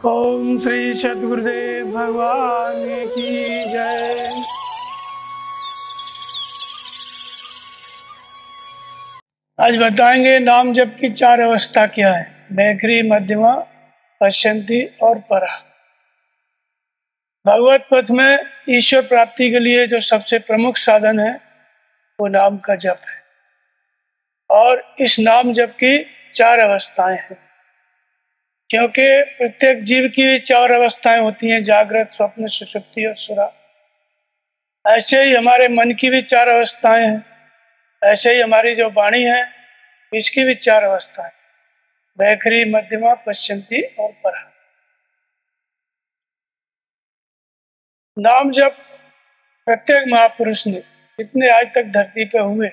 ओम श्री सद्गुरुदेव भगवान की जय। आज बताएंगे नाम जप की चार अवस्था क्या है। बैखरी, मध्यमा, पश्चंती और परा। भगवत पथ में ईश्वर प्राप्ति के लिए जो सबसे प्रमुख साधन है वो नाम का जप है। और इस नाम जप की चार अवस्थाएं हैं, क्योंकि प्रत्येक जीव की चार अवस्थाएं होती हैं, जागृत, स्वप्न, सुषुप्ति और सुरा। ऐसे ही हमारे मन की भी चार अवस्थाएं हैं। ऐसे ही हमारी जो वाणी है इसकी भी चार अवस्थाएं, बैखरी, मध्यमा, पश्चंती और परा। नाम जप प्रत्येक महापुरुष ने, जितने आज तक धरती पे हुए,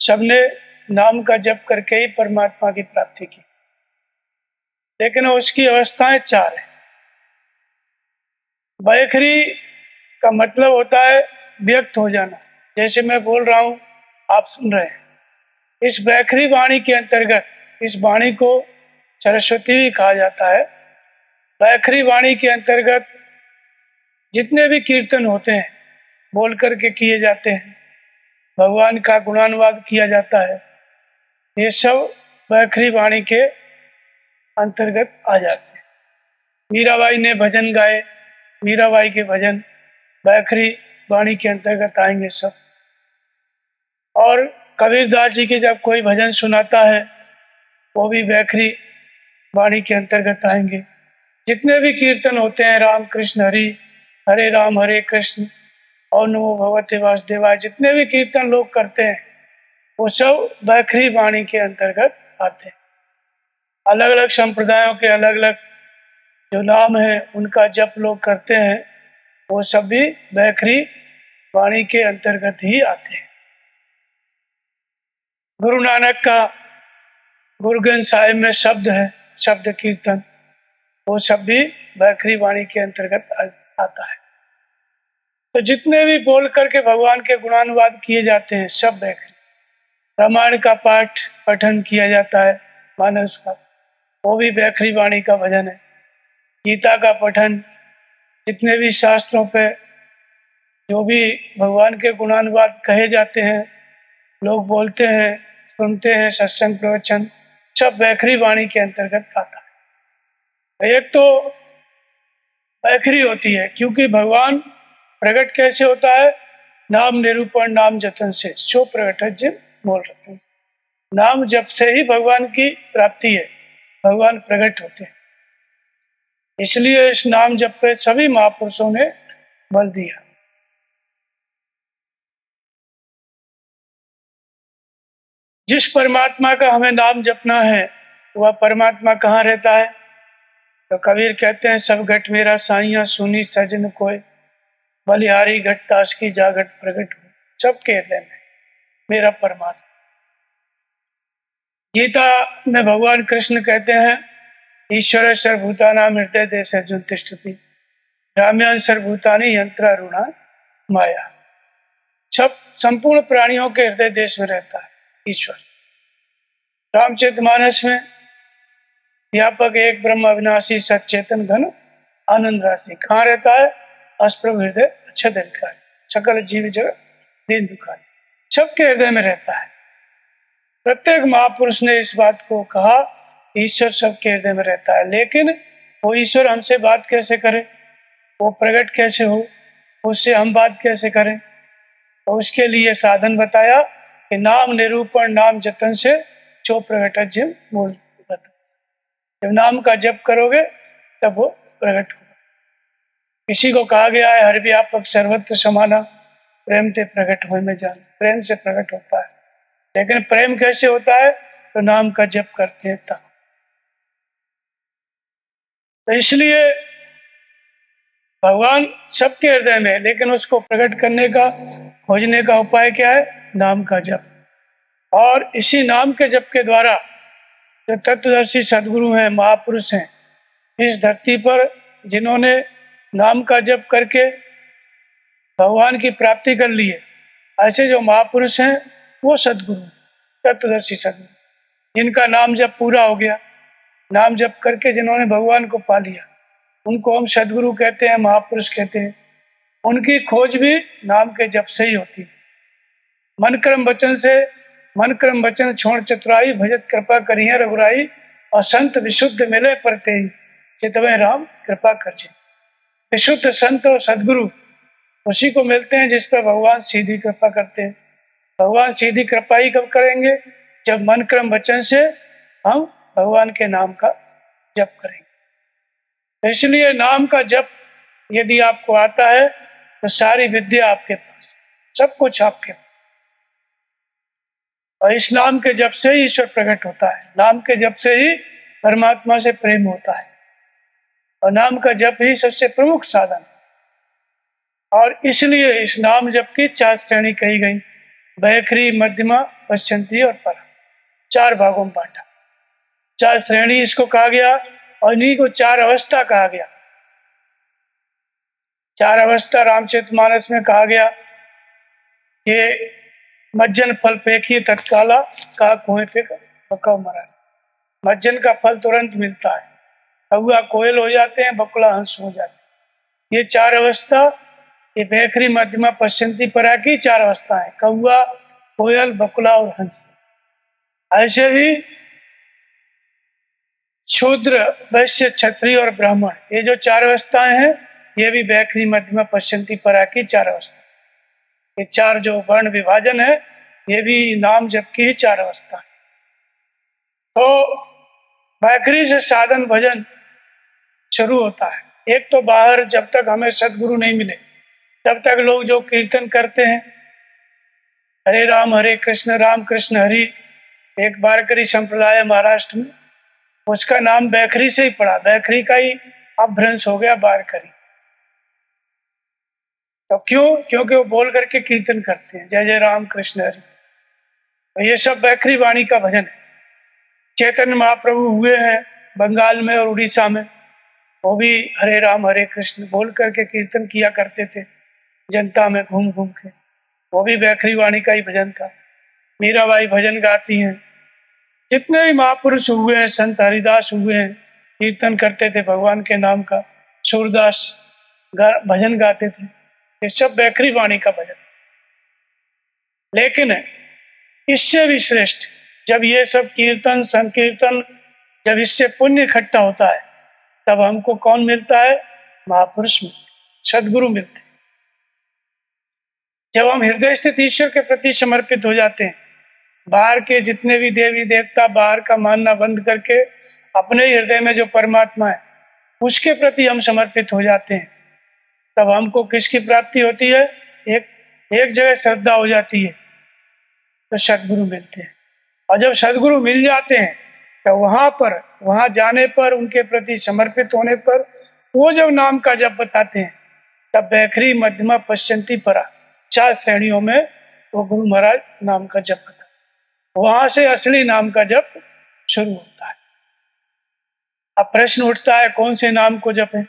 सबने नाम का जप करके ही परमात्मा की प्राप्ति की। लेकिन उसकी अवस्थाएं चार है। बैखरी का मतलब होता है व्यक्त हो जाना, जैसे मैं बोल रहा हूं, आप सुन रहे हैं। इस बैखरी वाणी के अंतर्गत, इस वाणी को सरस्वती कहा जाता है। बैखरी वाणी के अंतर्गत जितने भी कीर्तन होते हैं, बोल करके किए जाते हैं, भगवान का गुणानुवाद किया जाता है, ये सब बैखरी वाणी के अंतर्गत आ जाते हैं। मीराबाई ने भजन गाए, मीराबाई के भजन बैखरी वाणी के अंतर्गत आएंगे सब। और कबीरदास जी के जब कोई भजन सुनाता है वो भी बैखरी वाणी के अंतर्गत आएंगे। जितने भी कीर्तन होते हैं, राम कृष्ण हरि, हरे राम हरे कृष्ण और नमो भगवते वासुदेवाय, जितने भी कीर्तन लोग करते हैं वो सब बैखरी वाणी के अंतर्गत आते हैं। अलग अलग संप्रदायों के अलग अलग जो नाम है उनका जप लोग करते हैं, वो सब भी बैखरी वाणी के अंतर्गत ही आते हैं। गुरु नानक का गुरु ग्रंथ साहिब में शब्द है, शब्द कीर्तन, वो सब भी बैखरी वाणी के अंतर्गत आता है। तो जितने भी बोल करके भगवान के गुणानुवाद किए जाते हैं सब बैखरी। रामायण का पाठ पठन किया जाता है, मानस का, वो भी बैखरी वाणी का भजन है। गीता का पठन, जितने भी शास्त्रों पे जो भी भगवान के गुणानुवाद कहे जाते हैं, लोग बोलते हैं, सुनते हैं, सत्संग प्रवचन, सब बैखरी वाणी के अंतर्गत आता है। एक तो बैखरी होती है क्योंकि भगवान प्रकट कैसे होता है? नाम निरूपण नाम जतन से सो प्रकट जिन बोल रहे हैं। नाम जप से ही भगवान की प्राप्ति है, भगवान प्रकट होते हैं। इसलिए इस नाम जप पे सभी महापुरुषों ने बल दिया। जिस परमात्मा का हमें नाम जपना है वह परमात्मा कहाँ रहता है? तो कबीर कहते हैं, सब घट मेरा साइया सुनी सजन कोय, बलिहारी घट ताश की जागट प्रकट हो। सबके हृदय में मेरा परमात्मा। गीता में भगवान कृष्ण कहते हैं, ईश्वर सर्वभूतानां हृदय देश अर्जुन तिष्ठति, राम्यान सर्वभूतानि यंत्रारूढ़ा माया। सब संपूर्ण प्राणियों के हृदय देश में रहता है ईश्वर। रामचरितमानस में व्यापक एक ब्रह्म अविनाशी सचेतन घन आनंद राशि कहाँ रहता है? अस्प्रभ हृदय अच्छा दिलकारी, सकल जीव जगत दीन दुखारी, सबके हृदय में रहता है। प्रत्येक महापुरुष ने इस बात को कहा, ईश्वर सबके हृदय में रहता है। लेकिन वो ईश्वर हमसे बात कैसे करे, वो प्रकट कैसे हो, उससे हम बात कैसे करें? तो उसके लिए साधन बताया कि नाम निरूपण नाम जतन से चो प्रकट जिम बोल। जब नाम का जप करोगे तब वो प्रकट होगा। किसी को कहा गया है, हर व्यापक सर्वत्र समाना, प्रेम से प्रकट हो में जान। प्रेम से प्रकट होता है, लेकिन प्रेम कैसे होता है? तो नाम का जप करते हैं तब। तो इसलिए भगवान सबके हृदय में, लेकिन उसको प्रकट करने का, खोजने का उपाय क्या है? नाम का जप। और इसी नाम के जप के द्वारा जो तत्वदर्शी सदगुरु हैं, महापुरुष हैं, इस धरती पर जिन्होंने नाम का जप करके भगवान की प्राप्ति कर ली है, ऐसे जो महापुरुष हैं वो सदगुरु, तत्वदर्शी सदगुरु, जिनका नाम जप पूरा हो गया, नाम जप करके जिन्होंने भगवान को पा लिया, उनको हम सदगुरु कहते हैं, महापुरुष कहते हैं। उनकी खोज भी नाम के जप से ही होती है। मन कर्म वचन से, मन कर्म वचन छोड़ चतुराई, भजत कृपा करिए रघुराई, और संत विशुद्ध मिले परते ही, चितवे राम कृपा कर जी। विशुद्ध संत और सदगुरु उसी को मिलते हैं जिस पर भगवान सीधी कृपा करते हैं। भगवान सीधी कृपा ही कब करेंगे? जब मन क्रम वचन से हम भगवान के नाम का जप करेंगे। इसलिए नाम का जप यदि आपको आता है तो सारी विद्या आपके पास, सब कुछ आपके पास। और इस नाम के जप से ही ईश्वर प्रकट होता है, नाम के जप से ही परमात्मा से प्रेम होता है, और नाम का जप ही सबसे प्रमुख साधन। और इसलिए इस नाम जप की 4 श्रेणी कही गई, बैखरी, मध्यमा, पश्चंती और पर, 4 भागों में बांटा। 4 श्रेणी इसको कहा गया, और इन्हीं को 4 अवस्था कहा गया। 4 अवस्था रामचरितमानस में कहा गया कि मज्जन फल पेखी तत्काला, का कुएं पे बकव मरा। मज्जन का फल तुरंत मिलता है, कौआ कोयल हो जाते हैं, बकुला हंस हो जाते हैं। ये 4 अवस्था, ये बैखरी, मध्यमा, पश्चंती, परा की 4 अवस्था है, कौआ, कोयल, बकुला और हंस। ऐसे ही शूद्र, वैश्य, क्षत्रिय और ब्राह्मण, ये जो 4 अवस्थाएं हैं, ये भी बैखरी, मध्यमा, पश्चंती, परा की 4 अवस्था। ये 4 जो वर्ण विभाजन है, ये भी नाम जप की ही 4 अवस्था है। तो बैखरी से साधन भजन शुरू होता है। एक तो बाहर, जब तक हमें सदगुरु नहीं मिले तब तक लोग जो कीर्तन करते हैं, हरे राम कृष्ण हरि, एक वारकरी संप्रदाय महाराष्ट्र में, उसका नाम बैखरी से ही पड़ा, बैखरी का ही अपभ्रंश हो गया वारकरी। तो क्यों? क्योंकि वो बोल करके कीर्तन करते हैं, जय जय राम कृष्ण हरि। तो ये सब बैखरी वाणी का भजन है। चैतन्य महाप्रभु हुए हैं बंगाल में और उड़ीसा में, वो भी हरे राम हरे कृष्ण बोल करके कीर्तन किया करते थे जनता में घूम घूम के, वो भी बैखरी वाणी का ही भजन था। मीराबाई भजन गाती हैं, जितने भी महापुरुष हुए हैं, संत हरिदास हुए हैं, कीर्तन करते थे भगवान के नाम का। सूरदास भजन गाते थे, ये सब बैखरी वाणी का भजन। लेकिन इससे भी श्रेष्ठ, जब ये सब कीर्तन संकीर्तन, जब इससे पुण्य इकट्ठा होता है, तब हमको कौन मिलता है? महापुरुष मिलते, सदगुरु मिलते। जब हम हृदय स्थित ईश्वर के प्रति समर्पित हो जाते हैं, बाहर के जितने भी देवी देवता, बाहर का मानना बंद करके अपने ही हृदय में जो परमात्मा है उसके प्रति हम समर्पित हो जाते हैं, तब हमको किसकी प्राप्ति होती है? एक जगह श्रद्धा हो जाती है तो सदगुरु मिलते हैं। और जब सदगुरु मिल जाते हैं तो वहां जाने पर, उनके प्रति समर्पित होने पर, वो जब नाम का जप बताते हैं, तब बैखरी, मध्यमा, पश्चंती, परा 4 श्रेणियों में वो गुरु महाराज नाम का जप बताते, वहां से असली नाम का जप शुरू होता है। अब प्रश्न उठता है, कौन से नाम को जपें?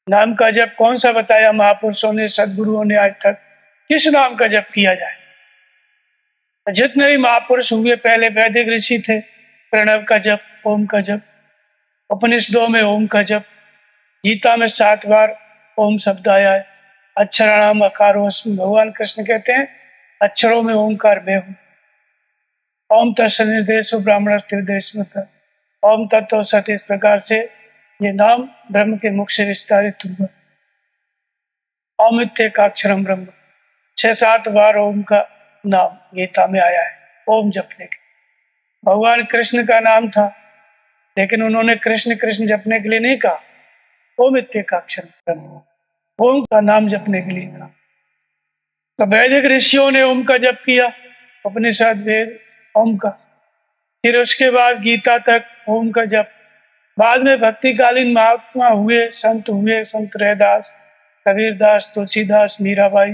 नाम का जप कौन सा बताया महापुरुषों ने, सदगुरुओं ने आज तक? किस नाम का जप किया जाए? जितने भी महापुरुष हुए, पहले वैदिक ऋषि थे, प्रणव का जप, ओम का जप, उपनिषदों में ओम का जप, गीता में 7 बार ओम शब्द आया है। अक्षराणाम अकारोऽस्मि, भगवान कृष्ण कहते हैं अक्षरों में ओमकार मैं हूं। ओम तत्सन्निर्देशो ब्राह्मणस्त्रिदेशमतः, ओम तत्व सत, इस प्रकार से ये नाम ब्रह्म के मुख से विस्तारित हुआ। ओम इत्येकाक्षरम ब्रह्म, 6-7 बार ओम का नाम गीता में आया है, ओम जपने के। भगवान कृष्ण का नाम था, लेकिन उन्होंने कृष्ण कृष्ण जपने के लिए नहीं कहा, ओम इत्येकाक्षरम ब्रह्म, ओम का नाम जपने के लिए कहा। तो वैदिक ऋषियों ने ओम का जप किया, उपनिषद वेद ओम का, फिर उसके बाद गीता तक ओम का जप। बाद में भक्तिकालीन महात्मा हुए, संत रैदास, कबीरदास, तुलसीदास, मीराबाई,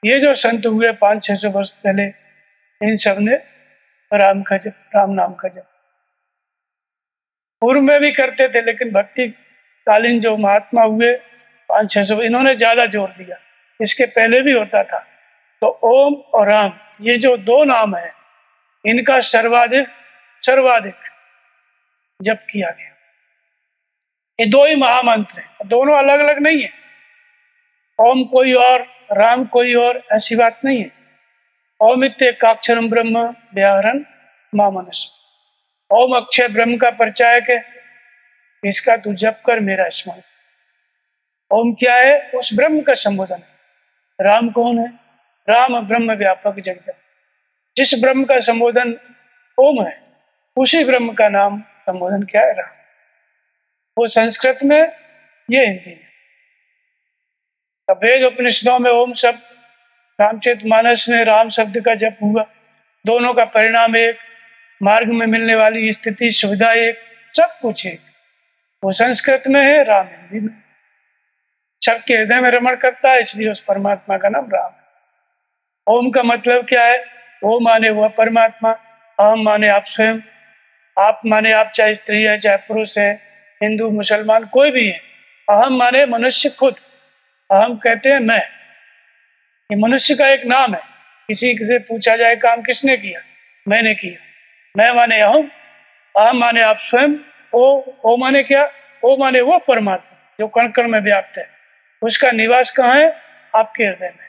ये जो संत हुए 500-600 वर्ष पहले, इन सब ने राम का जप, राम नाम का जप पूर्व में भी करते थे, लेकिन भक्ति कालीन जो महात्मा हुए 500-600, इन्होंने ज्यादा जोर दिया। इसके पहले भी होता था। तो ओम और राम, ये जो 2 नाम है, इनका सर्वाधिक जप किया गया। ये दो ही महामंत्र हैं, दोनों अलग अलग नहीं है। ओम कोई और, राम कोई और, ऐसी बात नहीं है। ओम इत्येकाक्षरम ब्रह्म व्याहरण मां मनुष्य। ओम अक्षय ब्रह्म का परिचायक है, इसका तू जप कर मेरा स्मरण। ओम क्या है? उस ब्रह्म का संबोधन है। राम कौन है? राम ब्रह्म व्यापक जगत। जिस ब्रह्म का संबोधन ओम है, उसी ब्रह्म का नाम संबोधन क्या है? राम। वो संस्कृत में, ये हिंदी में। वेद उपनिषदों में ओम शब्द, रामचरितमानस में राम शब्द का जप हुआ, दोनों का परिणाम एक, मार्ग में मिलने वाली स्थिति सुविधा एक, सब कुछ एक। वो संस्कृत में है, राम हिंदी में। सबके हृदय में रमण करता है, इसलिए उस परमात्मा का नाम राम है। ओम का मतलब क्या है? ओम माने वह परमात्मा, अहम माने आप स्वयं, आप माने आप चाहे स्त्री है चाहे पुरुष है, हिंदू मुसलमान कोई भी है। अहम माने मनुष्य खुद, अहम कहते हैं मैं। ये मनुष्य का एक नाम है। किसी से पूछा जाए काम किसने किया? मैंने किया। मैं माने अहम, अहम माने आप स्वयं, ओ माने क्या? ओ माने वो परमात्मा जो कण कण में व्याप्त है। उसका निवास कहाँ है? आपके हृदय में,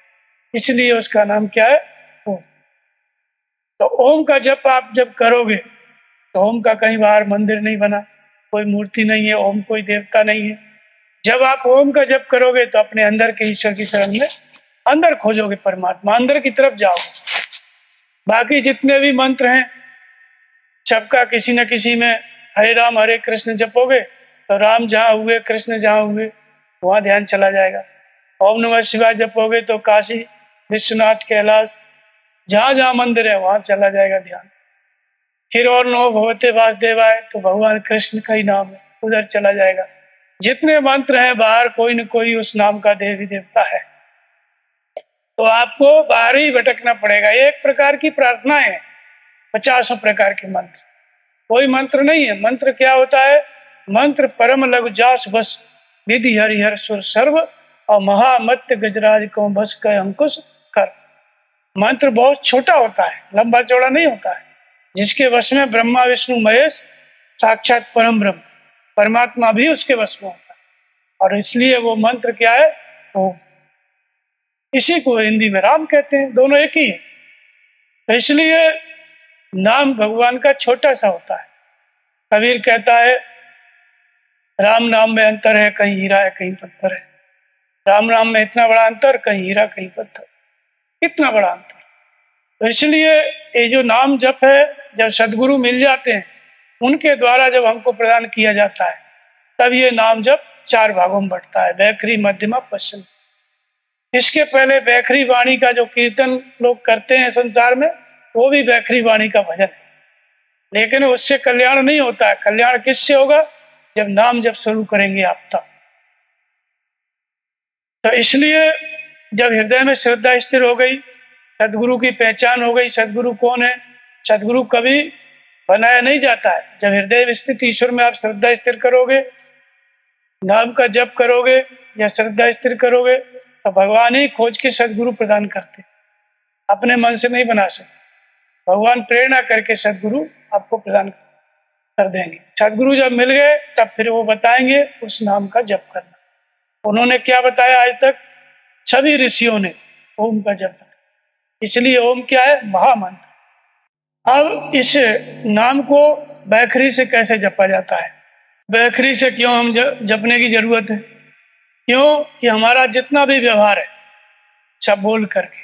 इसलिए उसका नाम क्या है? ओम। तो ओम का जप आप जब करोगे तो ओम का कहीं बाहर मंदिर नहीं बना, कोई मूर्ति नहीं है, ओम कोई देवता नहीं है। जब आप ओम का जप करोगे तो अपने अंदर के ईश्वर की शरण में अंदर खोजोगे परमात्मा, अंदर की तरफ जाओगे। बाकी जितने भी मंत्र हैं सबका किसी न किसी में हरे राम हरे कृष्ण जपोगे तो राम जहाँ हुए कृष्ण जहाँ हुए वहां ध्यान चला जाएगा। ओम नमः शिवाय जपोगे तो काशी विश्वनाथ कैलाश जहां जहां मंदिर है वहां चला जाएगा ध्यान। फिर और नमो भगवते वासुदेवाय तो भगवान कृष्ण का ही नाम है, उधर चला जाएगा। जितने मंत्र हैं बाहर कोई न कोई उस नाम का देवी देवता है, तो आपको बाहर ही भटकना पड़ेगा। एक प्रकार की प्रार्थना है, 50 प्रकार के मंत्र, कोई मंत्र नहीं है। मंत्र क्या होता है? मंत्र परम लघु जास बस विधि हरिहर सुर सर्व और महामत्य गजराज को बस कर अंकुश कर। मंत्र बहुत छोटा होता है, लंबा चौड़ा नहीं होता है। जिसके वश में ब्रह्मा विष्णु महेश साक्षात परम ब्रह्म परमात्मा भी उसके वश में होता है, और इसलिए वो मंत्र क्या है? ओम। इसी को हिंदी में राम कहते हैं, दोनों एक ही है। तो इसलिए नाम भगवान का छोटा सा होता है। कबीर कहता है राम नाम में अंतर है, कहीं हीरा है कहीं पत्थर है। राम नाम में इतना बड़ा अंतर, कहीं हीरा कहीं पत्थर, कितना बड़ा अंतर। तो इसलिए ये जो नाम जप है, जब सदगुरु मिल जाते हैं उनके द्वारा जब हमको प्रदान किया जाता है तब ये नाम जप 4 भागों में बढ़ता है, वैखरी मध्यमा पश्चिम। इसके पहले वैखरी वाणी का जो कीर्तन लोग करते हैं संसार में, वो भी वैखरी वाणी का भजन है, लेकिन उससे कल्याण नहीं होता है। कल्याण किससे होगा? जब नाम जब शुरू करेंगे आप तब। तो इसलिए जब हृदय में श्रद्धा स्थिर हो गई, सदगुरु की पहचान हो गई, सदगुरु कौन है? सदगुरु कभी बनाया नहीं जाता है। जब हृदय में स्थित ईश्वर में आप श्रद्धा स्थिर करोगे, नाम का जप करोगे या श्रद्धा स्थिर करोगे, तो भगवान ही खोज के सदगुरु प्रदान करते, अपने मन से नहीं बना सकते। भगवान प्रेरणा करके सदगुरु आपको प्रदान कर देंगे। सदगुरु जब मिल गए तब फिर वो बताएंगे उस नाम का जप करना। उन्होंने क्या बताया? आज तक सभी ऋषियों ने ओम का जप बताया, इसलिए ओम क्या है? महामंत्र। अब इस नाम को बैखरी से कैसे जपा जाता है? बैखरी से क्यों हम जपने की जरूरत है? क्यों कि हमारा जितना भी व्यवहार है सब बोल करके,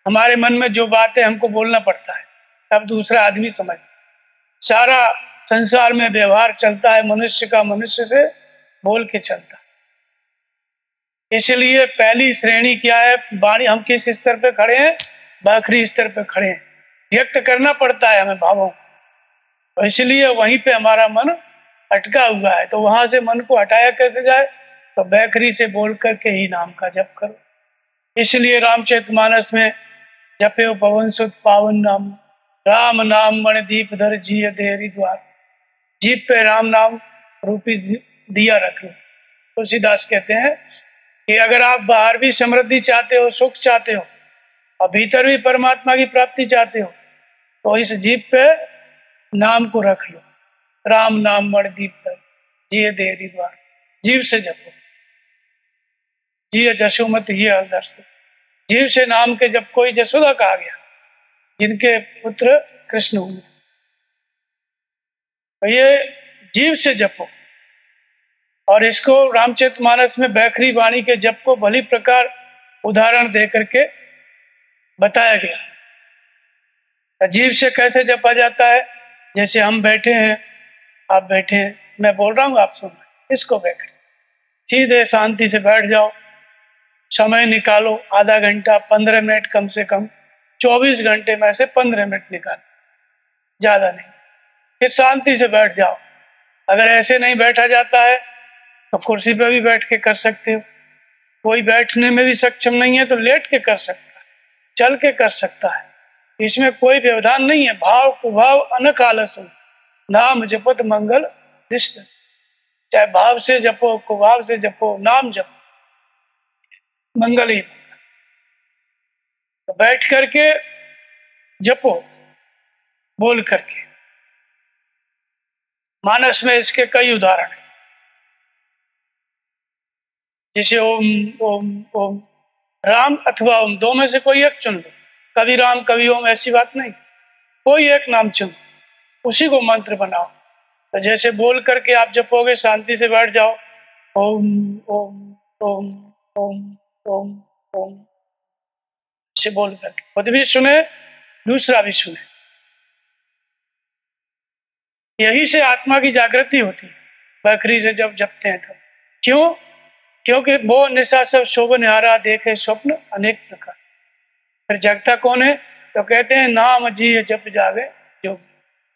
हमारे मन में जो बात है हमको बोलना पड़ता है, तब दूसरा आदमी समझ। सारा संसार में व्यवहार चलता है मनुष्य का, मनुष्य से बोल के चलता। इसलिए पहली श्रेणी क्या है? वाणी। हम किस स्तर पे खड़े हैं? बैखरी स्तर पे खड़े हैं। व्यक्त करना पड़ता है हमें भावों, तो इसलिए वहीं पे हमारा मन अटका हुआ है। तो वहां से मन को हटाया कैसे जाए? तो बैखरी से बोल करके ही नाम का जप करो। इसलिए रामचरितमानस में जपे पवन सुत पावन नाम, राम नाम मणिदीप धर जिय देहरी द्वार। जीप पे राम नाम रूपी दिया रख लो। तुलसीदास कहते हैं कि अगर आप बाहर भी समृद्धि चाहते हो, सुख चाहते हो, और भीतर भी परमात्मा की प्राप्ति चाहते हो, तो इस जीप पे नाम को रख लो। राम नाम मणिदीप धर जिय देहरी द्वार। जीव से जपो। जिय जसोमत ये अंदर से, जीव से नाम के जब कोई जसोदा कहा गया जिनके पुत्र कृष्ण हुए, तो ये जीव से जपो। और इसको रामचरितमानस में बैखरी वाणी के जप को भली प्रकार उदाहरण दे करके बताया गया। जीव से कैसे जपा जाता है? जैसे हम बैठे हैं, आप बैठे हैं, मैं बोल रहा हूँ, आप सुन रहे हैं, इसको बैखरी सीधे शांति से बैठ जाओ, समय निकालो, आधा घंटा 15 मिनट, कम से कम 24 घंटे में से 15 मिनट निकालो, ज्यादा नहीं, फिर शांति से बैठ जाओ। अगर ऐसे नहीं बैठा जाता है तो कुर्सी पे भी बैठ के कर सकते हो, कोई बैठने में भी सक्षम नहीं है तो लेट के कर सकता है, चल के कर सकता है, इसमें कोई व्यवधान नहीं है। भाव कुभाव अनक आलस हो, नाम जपत मंगल रिश्त, चाहे भाव से जपो, कुभाव से जपो, नाम जपो, मंगल ही। तो बैठ करके जपो, बोल करके। मानस में इसके कई उदाहरण हैं, जैसे ओम ओम ओम, राम अथवा ओम, दो में से कोई एक चुन लो, कभी राम कभी ओम, ऐसी बात नहीं, कोई एक नाम चुन, उसी को मंत्र बनाओ। तो जैसे बोल करके आप जपोगे, शांति से बैठ जाओ, ओम ओम ओम ओम ओम ओम, से बोल करके खुद भी सुने, दूसरा भी सुने। यही से आत्मा की जागृति होती है बैखरी से जब जपते हैं तब। क्यों? क्योंकि वो निशा सब शोभन हारा, देखे स्वप्न अनेक प्रकार। फिर जगता कौन है? तो कहते हैं नाम जी जप जागे जोगी।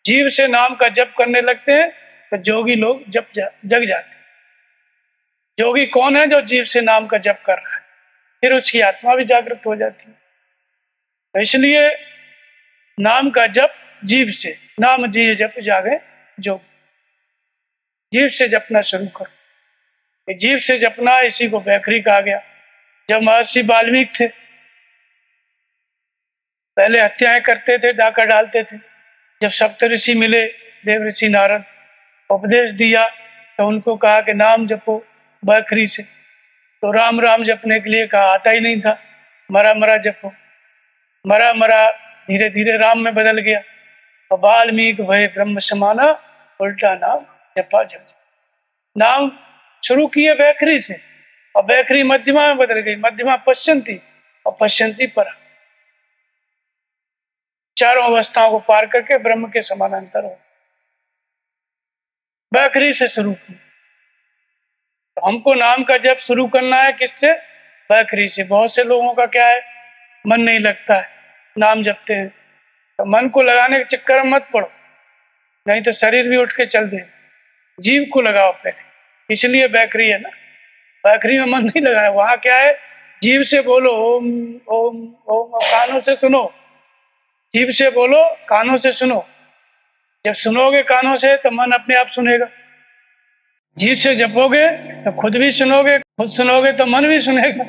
जीव से नाम का जप करने लगते हैं तो जोगी लोग जग जाते हैं। जोगी कौन है? जो जीव से नाम का जप कर रहा है, फिर उसकी आत्मा भी जागृत हो जाती है। तो इसलिए नाम का जप जीव से, नाम जी जप जागे जो, जीव से जपना शुरू करो। जीव से जपना, इसी को बैखरी कहा गया। जब महर्षि वाल्मीकि थे, पहले हत्याएं करते थे, डाका डालते थे। जब सप्तऋषि मिले, देव ऋषि नारद, उपदेश दिया तो उनको कहा कि नाम जपो बैखरी से। तो राम राम जपने के लिए कहा, आता ही नहीं था, मरा मरा जपो। मरा मरा धीरे धीरे राम में बदल गया, और वाल्मीकि भय ब्रह्म समाना, उल्टा नाम जपा जप। नाम शुरू किए बैखरी से, और बैखरी मध्यमा में बदल गई, मध्यमा पश्चंती, और पश्चंती पर, चारों अवस्थाओं को पार करके ब्रह्म के समानांतर हो। बैखरी से शुरू की। तो हमको नाम का जप शुरू करना है किससे? बैखरी से। बहुत से लोगों का क्या है, मन नहीं लगता है, नाम जपते हैं, तो मन को लगाने के चक्कर में मत पड़ो, नहीं तो शरीर भी उठ के चल दे। जीव को लगाओ पहले, इसलिए बैखरी है ना। बैखरी में मन नहीं लगाया, वहां क्या है, जीव से बोलो ओम ओम ओम, कानों से सुनो, जीव से बोलो, कानों से सुनो। जब सुनोगे कानों से तो मन अपने आप सुनेगा। जीव से जपोगे तो खुद भी सुनोगे, खुद सुनोगे तो मन भी सुनेगा।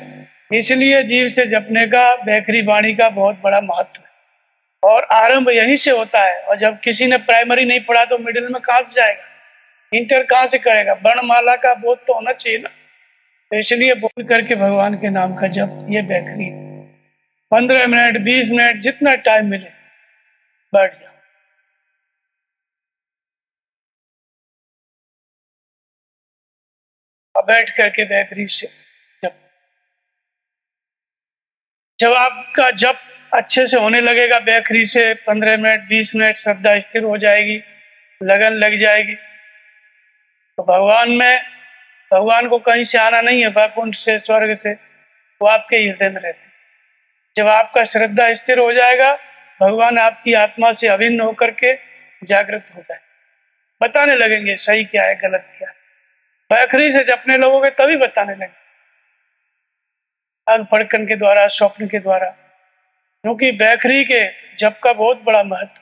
इसलिए जीव से जपने का, बैखरी वाणी का बहुत बड़ा महत्व है। और आरंभ यहीं से होता है। और जब किसी ने प्राइमरी नहीं पढ़ा तो मिडिल में कहां से जाएगा, इंटर कहां से करेगा? वर्णमाला का बोध तो होना चाहिए ना। तो इसलिए बोल करके भगवान के नाम का जप, ये बैखरी 15 मिनट 20 मिनट जितना टाइम मिले बैठ जाओ। और बैठ करके बैखरी से जप, जब आपका जप अच्छे से होने लगेगा बैखरी से, 15 मिनट 20 मिनट, श्रद्धा स्थिर हो जाएगी, लगन लग जाएगी, तो भगवान में, भगवान को कहीं से आना नहीं है, वैकुंठ से, स्वर्ग से, वो आपके हृदय में रहते। जब आपका श्रद्धा स्थिर हो जाएगा, भगवान आपकी आत्मा से अभिन्न होकर के जागृत हो जाए, बताने लगेंगे सही क्या है गलत क्या है। बैखरी से जपने लगोगे तभी बताने लगेंगे, अनपढ़कन के द्वारा, स्वप्न के द्वारा। क्योंकि बैखरी के जप का बहुत बड़ा महत्व।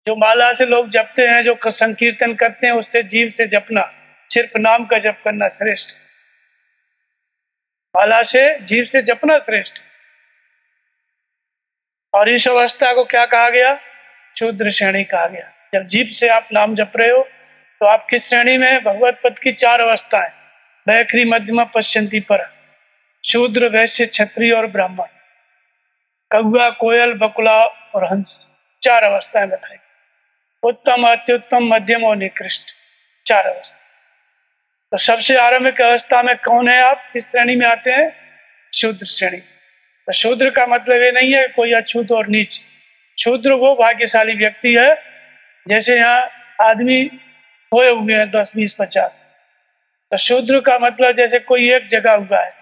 जो माला से लोग जपते हैं, जो संकीर्तन करते हैं, उससे जीव से जपना, सिर्फ नाम का जप करना श्रेष्ठ। माला से जीव से जपना श्रेष्ठ। और इस अवस्था को क्या कहा गया? शूद्र श्रेणी कहा गया। जब जीभ से आप नाम जप रहे हो तो आप किस श्रेणी में? भगवत पद की 4 अवस्थाएं, बैखरी, मध्यमा, पश्यंती, पर, शूद्र, वैश्य, क्षत्रिय और ब्राह्मण, कौआ, कोयल, बकुला और हंस, 4 अवस्थाएं बताई। उत्तम, अत्युत्तम, मध्यम और निकृष्ट, 4 अवस्था। तो सबसे आरंभिक अवस्था में कौन है आप? किस श्रेणी में आते हैं? शूद्र श्रेणी। तो शूद्र का मतलब ये नहीं है कोई अछूत और नीच। शूद्र वो भाग्यशाली व्यक्ति है, जैसे यहाँ आदमी सोए हुए हैं 10, 20, 50। तो शूद्र का मतलब जैसे कोई एक जगह हुआ है,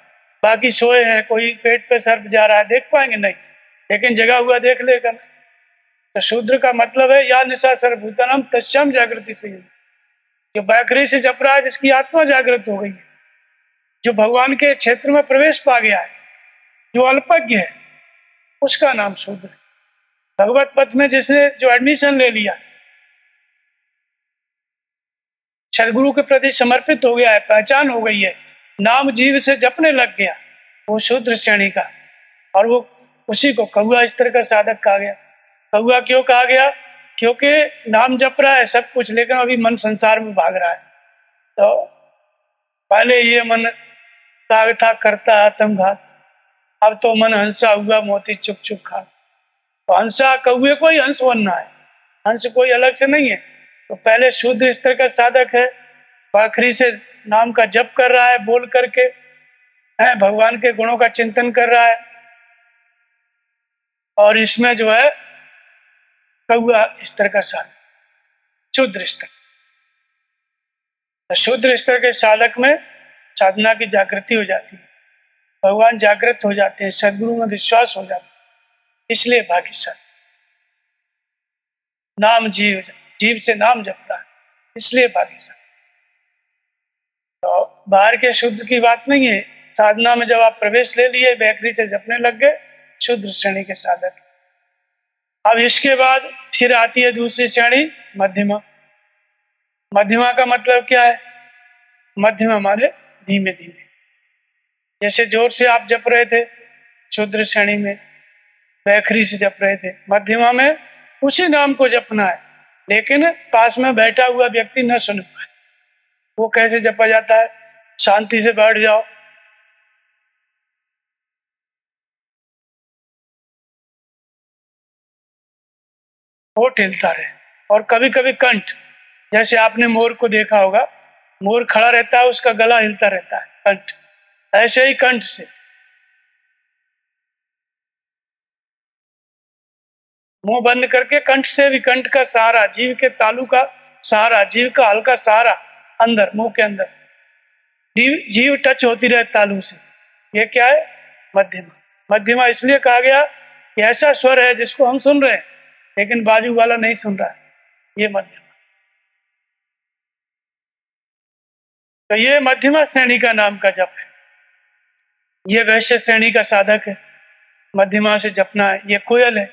बाकी सोए हैं, कोई पेट पे सर्प जा रहा है, देख पाएंगे नहीं, लेकिन जगह हुआ देख लेगा। तो शूद्र का मतलब है या निशा सर्वभूतानाम तस्याम जागृति से, जो बैखरी से जप रहा है, जिसकी आत्मा जागृत हो गई है, जो भगवान के क्षेत्र में प्रवेश पा गया है, जो अल्पज्ञ है, उसका नाम शूद्र है। भगवत पथ में जिसने जो एडमिशन ले लिया, सदगुरु के प्रति समर्पित हो गया है, पहचान हो गई है, नाम जीव से जपने लग गया, वो शूद्र श्रेणी का, और वो उसी को कौआ स्तर का साधक कहा गया। कौआ क्यों कहा गया? क्योंकि नाम जप रहा है सब कुछ, लेकिन अभी मन संसार में भाग रहा है। तो पहले ये मन ताग था करता आत्मघात, अब तो मन हंसा हुआ मोती चुप चुप खा। तो हंसा कौए को ही हंस बनना है, हंस कोई अलग से नहीं है। तो पहले शुद्ध स्तर का साधक है, आखिरी से नाम का जप कर रहा है, बोल करके है, भगवान के गुणों का चिंतन कर रहा है, और इसमें जो है कौआ स्तर का साधक, शुद्ध स्तर। तो शुद्ध स्तर के साधक में साधना की जागृति हो जाती है, भगवान जागृत हो जाते हैं, सदगुरु में विश्वास हो जाता है, इसलिए भाग्यशाली। नाम जीव, जीव से नाम जपता है, इसलिए भाग्यशाली। तो बाहर के शुद्ध की बात नहीं है, साधना में जब आप प्रवेश ले लिए, बैखरी से जपने लग गए, शुद्ध श्रेणी के साधक। अब इसके बाद फिर आती है दूसरी श्रेणी, मध्यमा। मध्यमा का मतलब क्या है? मध्यमा माने धीमे धीमे, जैसे जोर से आप जप रहे थे शुद्ध श्रेणी में, बैखरी से जप रहे थे, मध्यमा में उसी नाम को जपना है, लेकिन पास में बैठा हुआ व्यक्ति न सुन पाए। वो कैसे जपा जाता है? शांति से बैठ जाओ, होठ हिलता रहे, और कभी कभी कंठ, जैसे आपने मोर को देखा होगा, मोर खड़ा रहता है, उसका गला हिलता रहता है, कंठ, ऐसे ही कंठ से मुंह बंद करके कंठ से भी, कंठ का सहारा, जीव के तालू का सहारा, जीव का हल्का सहारा अंदर, मुंह के अंदर जीव टच होती रहे तालू से, ये क्या है? मध्यमा। मध्यमा इसलिए कहा गया कि ऐसा स्वर है जिसको हम सुन रहे हैं, लेकिन बाजू वाला नहीं सुन रहा है, ये मध्यमा। तो ये मध्यमा श्रेणी का नाम का जप है। ये वैश्य श्रेणी का साधक है, मध्यमा से जपना है। ये कोयल है,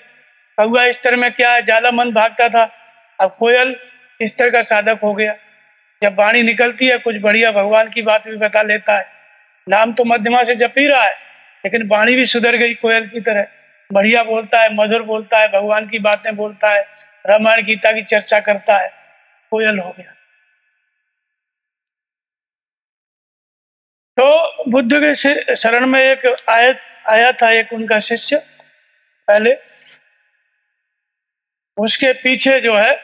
कौआ स्तर में क्या है, ज्यादा मन भागता था, अब कोयल स्तर का साधक हो गया। जब वाणी निकलती है, कुछ बढ़िया भगवान की बात भी बता लेता है। नाम तो मध्यमा से जप ही रहा है, लेकिन वाणी भी सुधर गई कोयल की तरह, बढ़िया बोलता है, मधुर बोलता है, भगवान की बातें बोलता है, रामायण गीता की चर्चा करता है, कोयल हो गया। तो बुद्ध के शरण में एक आया था एक उनका शिष्य, पहले उसके पीछे जो है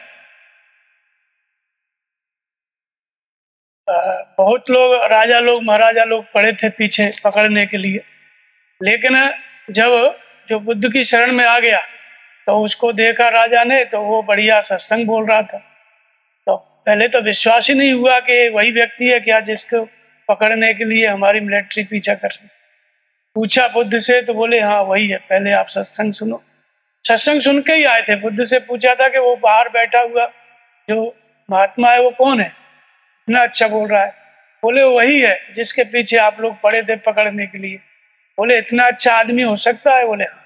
बहुत लोग, राजा लोग, महाराजा लोग पड़े थे पीछे पकड़ने के लिए, लेकिन जब जो बुद्ध की शरण में आ गया तो उसको देखा राजा ने, तो वो बढ़िया सत्संग बोल रहा था। तो पहले तो विश्वास ही नहीं हुआ कि वही व्यक्ति है क्या जिसको पकड़ने के लिए हमारी मिलिट्री पीछा कर रही। पूछा बुद्ध से तो बोले हाँ वही है, पहले आप सत्संग सुनो। सत्संग सुन के ही आए थे। बुद्ध से पूछा था कि वो बाहर बैठा हुआ जो महात्मा है वो कौन है, इतना अच्छा बोल रहा है? बोले वही है जिसके पीछे आप लोग पड़े थे पकड़ने के लिए। बोले इतना अच्छा आदमी हो सकता है? बोले हाँ।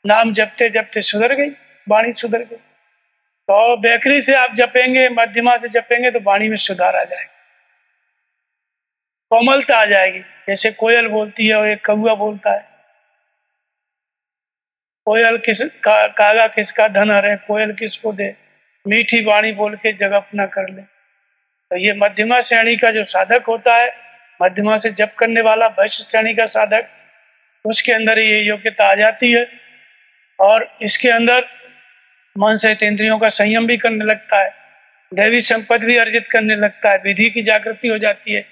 नाम जपते जपते सुधर गई, वाणी सुधर गई। तो बैखरी से आप जपेंगे, मध्यमा से जपेंगे तो वाणी में सुधार आ जाएगा, कोमलता आ जाएगी। जैसे कोयल बोलती है और एक कौआ बोलता है। कोयल कागा किसका धन हरे, कोयल किसको दे, मीठी वाणी बोल के जग अपना कर ले। तो ये मध्यमा श्रेणी का जो साधक होता है, मध्यमा से जप करने वाला वैश्य श्रेणी का साधक, उसके अंदर ये योग्यता आ जाती है और इसके अंदर मन से इंद्रियों का संयम भी करने लगता है, दैवी संपत्ति भी अर्जित करने लगता है, विधि की जागृति हो जाती है,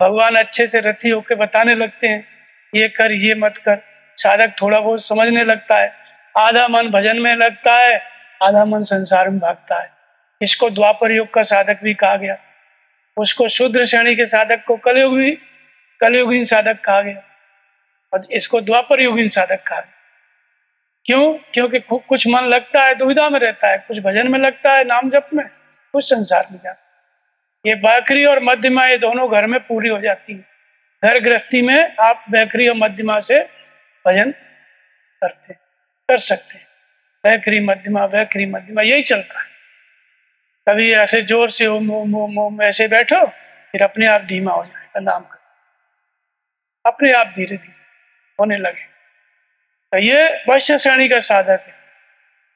भगवान अच्छे से रथी होकर बताने लगते हैं, ये कर ये मत कर। साधक थोड़ा बहुत समझने लगता है, आधा मन भजन में लगता है, आधा मन संसार में भागता है। इसको द्वापर युग का साधक भी कहा गया। उसको शूद्र श्रेणी के साधक को कलयुगीन साधक कहा गया और इसको द्वापर युगीन साधक कहा गया। क्यों? क्योंकि कुछ मन लगता है, दुविधा में रहता है, कुछ भजन में लगता है, नाम जप में, कुछ संसार में जाता है। ये बैखरी और मध्यमा ये दोनों घर में पूरी हो जाती है। घर गृहस्थी में आप बैखरी और मध्यमा से भजन कर सकते हैं। बैखरी मध्यमा यही चलता है। कभी ऐसे जोर से ओम ओम ओम ओम ऐसे बैठो, फिर अपने आप धीमा हो जाएगा, नाम कर अपने आप धीरे धीरे होने लगे। तो ये वैश्य श्रेणी का साधक है।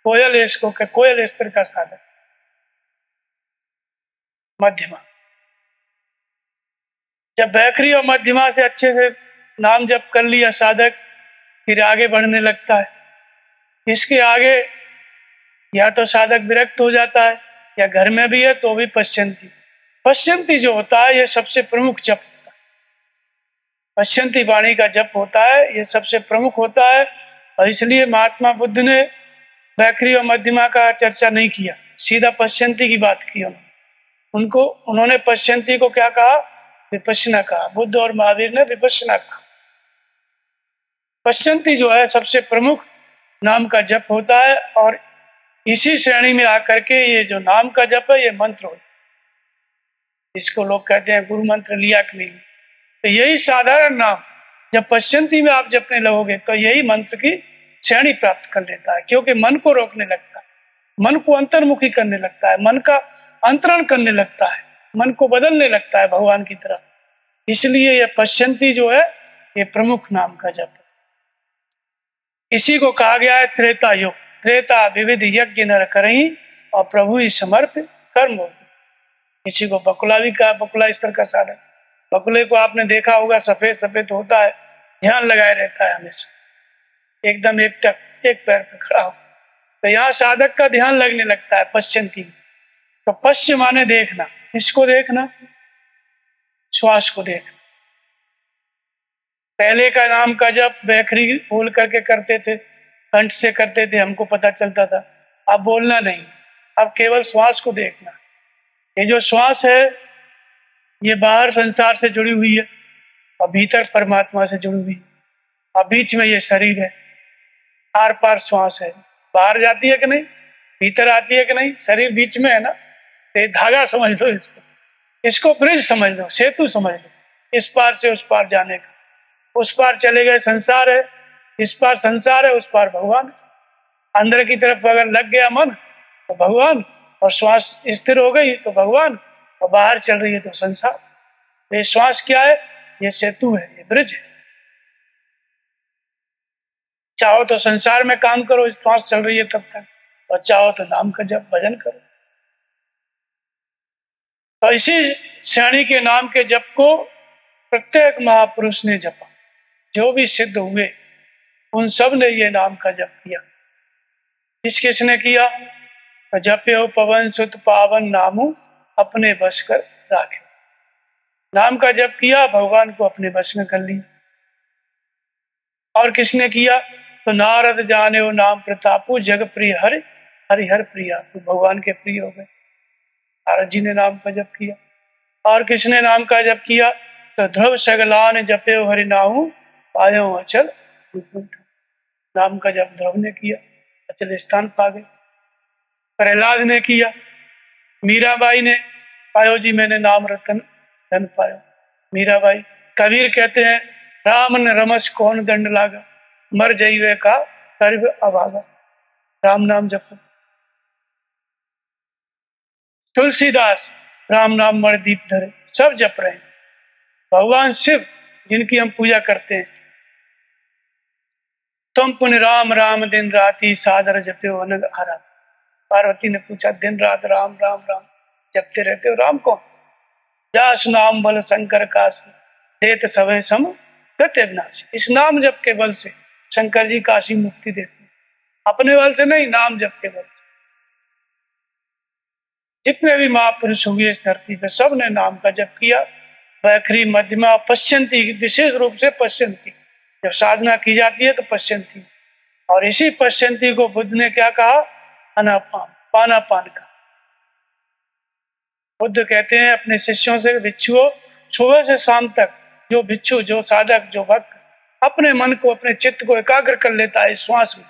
कोयल स्तर का साधक मध्यमा। जब बैखरी और मध्यमा से अच्छे से नाम जप कर लिया साधक, फिर आगे बढ़ने लगता है। इसके आगे या तो साधक विरक्त हो जाता है, या घर में भी है तो भी पश्यंती जो होता है ये सबसे प्रमुख जप होता है। पश्यंती वाणी का जप होता है, ये सबसे प्रमुख होता है। और इसलिए महात्मा बुद्ध ने बैखरी और मध्यमा का चर्चा नहीं किया, सीधा पश्यंती की बात की। उन्होंने पश्यंती को क्या कहा? विपश्यना कहा। बुद्ध और महावीर ने विपश्यना कहा। पश्यंती जो है सबसे प्रमुख नाम का जप होता है और इसी श्रेणी में आकर के ये जो नाम का जप है ये मंत्र होता है। इसको लोग कहते हैं गुरु मंत्र लिया कि नहीं। तो यही साधारण नाम जब पश्यंती में आप जपने लगोगे तो यही मंत्र की श्रेणी प्राप्त कर लेता है, क्योंकि मन को रोकने लगता है, मन को अंतर्मुखी करने लगता है, मन का अंतरण करने लगता है, मन को बदलने लगता है भगवान की तरफ। इसलिए यह पश्यंती जो है ये प्रमुख नाम का जप है। इसी को कहा गया है त्रेता युग। त्रेता विविध यज्ञ नर करही और प्रभु ही समर्प कर्म हो। इसी को बकुला भी कहा, बकुला स्तर का साधक। बकुले को आपने देखा होगा, सफेद सफेद होता है, ध्यान लगाए रहता है हमेशा, एकदम एक पैर पे खड़ा हो। तो यहाँ साधक का ध्यान लगने लगता है पश्यंती। तो पश्य माने देखना, इसको देखना, श्वास को देखना। पहले का नाम का जब बैखरी बोल करके करते थे, कंठ से करते थे, हमको पता चलता था। अब बोलना नहीं, अब केवल श्वास को देखना। ये जो श्वास है ये बाहर संसार से जुड़ी हुई है और भीतर परमात्मा से जुड़ी हुई है, और बीच में ये शरीर है। आर पार श्वास है, बाहर जाती है कि नहीं, भीतर आती है कि नहीं, शरीर बीच में है ना। तो धागा समझ लो, इसको ब्रिज समझ लो, सेतु समझ लो, इस पार से उस पार जाने का। उस पार चले गए संसार है, इस पार संसार है, उस पार भगवान। अंदर की तरफ अगर लग गया मन तो भगवान, और श्वास स्थिर हो गई तो भगवान, और बाहर चल रही है तो संसार। ये श्वास क्या है? ये सेतु है, ये ब्रिज है। चाहो तो संसार में काम करो, श्वास चल रही है तब तक, और चाहो तो नाम का जप भजन करो। तो इसी श्रेणी के नाम के जप को प्रत्येक महापुरुष ने जपा। जो भी सिद्ध हुए उन सब ने ये नाम का जप किया। किसने किया? तो जप्यो पवन सुत पावन नामु अपने बस कर राखे। नाम का जप किया, भगवान को अपने बस में कर लिया। और किसने किया? तो नारद जाने वो नाम प्रतापु जग प्रिय हरि हरिहर प्रिया। तो भगवान के प्रिय हो गए, नारद जी ने नाम का जप किया। और किसने नाम का जप किया? तो ध्रुव सगलान जप्यो हरि नाहु पायो अचल। नाम का जप ध्रुव ने किया, अचल स्थान पा गए। प्रहलाद ने किया, मीराबाई ने, पायो जी मैंने नाम रतन धन पायो। मीराबाई। कबीर कहते हैं राम न रमस कौन दंड लागा, मर जईवे का सर्व अभागा। राम नाम जपो। तुलसीदास राम नाम मर दीप धरे, सब जप रहे हैं। भगवान शिव जिनकी हम पूजा करते हैं, तुम पुण्य राम राम दिन राति सादर जप्यो अनग आरा। पार्वती ने पूछा, दिन रात राम राम राम जपते रहते हो, राम कौन? जास नाम बल शंकर काशी देत सवे सम गत अविनाशी। इस नाम जप के बल से शंकर जी काशी मुक्ति देते हैं, अपने बल से नहीं, नाम जप के बल से। जितने भी महापुरुष हुए इस धरती पे सब ने नाम का जप किया। वैखरी मध्यमा पश्यंती, विशेष रूप से पश्यंती, जब साधना की जाती है तो पश्यंती, और इसी पश्यंती को बुद्ध ने क्या कहा? अनापान, पानापान का। बुद्ध कहते हैं अपने शिष्यों से, भिक्षुओं सुबह से शाम तक जो भिक्षु, जो साधक, जो भक्त अपने मन को, अपने चित्त को एकाग्र कर लेता है श्वास में,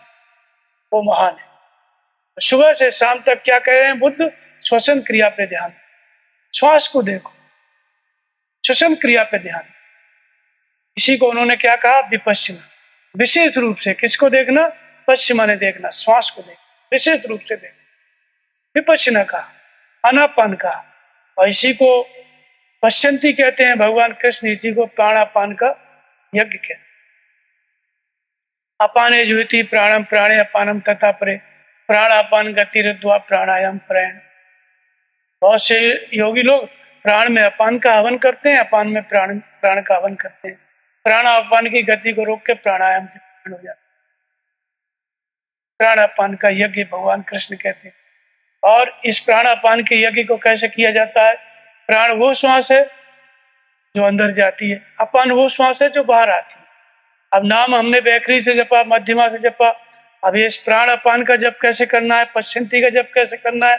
वो महान है। सुबह से शाम तक क्या कह रहे हैं बुद्ध? श्वसन क्रिया पे ध्यान, श्वास को देखो, श्वसन क्रिया पे ध्यान। इसी को उन्होंने क्या कहा? विपश्यना। विशेष रूप से किसको देखना? पश्चिमा ने देखना, श्वास को देखना, विशेष रूप से देखना, विपश्यना कहा, अनापान कहा। और इसी को पश्यंती कहते हैं भगवान कृष्ण, इसी को प्राणापान का यज्ञ कहते हैं। अपाने जुति प्राणम प्राणे अपानम तथा परे प्राणापान गतिरुद्वा प्राणायाम प्राण। बहुत से योगी लोग प्राण में अपान का हवन करते हैं, अपान में प्राण का हवन करते हैं। प्राणापान की गति को रोक के प्राणायाम से हो जाता है। प्राणापान का यज्ञ भगवान कृष्ण कहते हैं। और इस प्राणापान के यज्ञ को कैसे किया जाता है? प्राण वो श्वास है जो अंदर जाती है, अपान वो श्वास है जो बाहर आती है। अब नाम हमने बैखरी से जपा, मध्यमा से जपा, अब ये प्राण अपान का जप कैसे करना है, पश्चिंती का जप कैसे करना है?